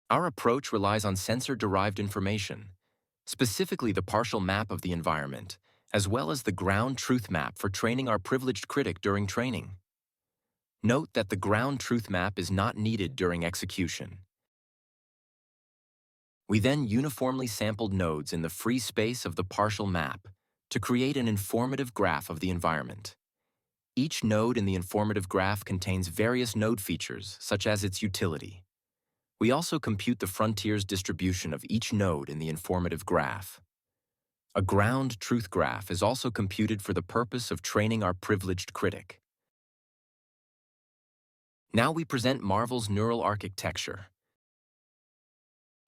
Our approach relies on sensor-derived information, specifically the partial map of the environment, as well as the ground truth map for training our privileged critic during training. Note that the ground truth map is not needed during execution. We then uniformly sampled nodes in the free space of the partial map to create an informative graph of the environment. Each node in the informative graph contains various node features, such as its utility. We also compute the frontier's distribution of each node in the informative graph. A ground truth graph is also computed for the purpose of training our privileged critic. Now we present Marvel's neural architecture.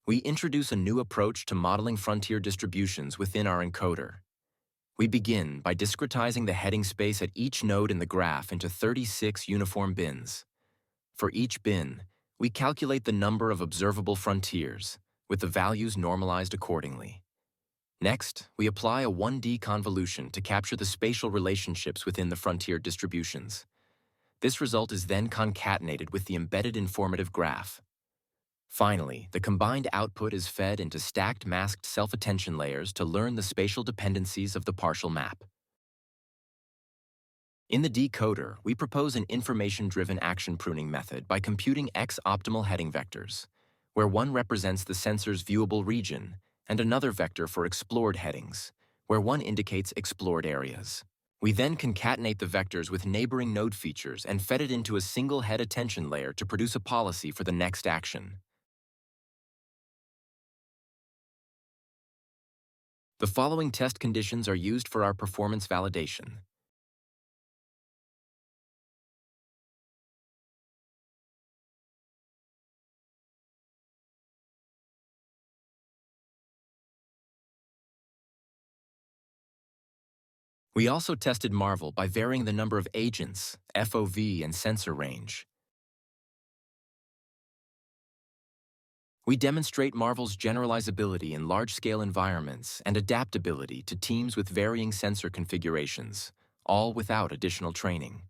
We introduce a new approach to modeling frontier distributions within our encoder. We begin by discretizing the heading space at each node in the graph into 36 uniform bins. For each bin, we calculate the number of observable frontiers, with the values normalized accordingly. Next, we apply a 1D convolution to capture the spatial relationships within the frontier distributions. This result is then concatenated with the embedded informative graph. Finally, the combined output is fed into stacked masked self-attention layers to learn the spatial dependencies of the partial map. In the decoder, we propose an information-driven action pruning method by computing x-optimal heading vectors, where one represents the sensor's viewable region and another vector for explored headings, where one indicates explored areas. We then concatenate the vectors with neighboring node features and fed it into a single head attention layer to produce a policy for the next action. The following test conditions are used for our performance validation. We also tested Marvel by varying the number of agents, FOV, and sensor range. We demonstrate Marvel's generalizability in large-scale environments and adaptability to teams with varying sensor configurations, all without additional training.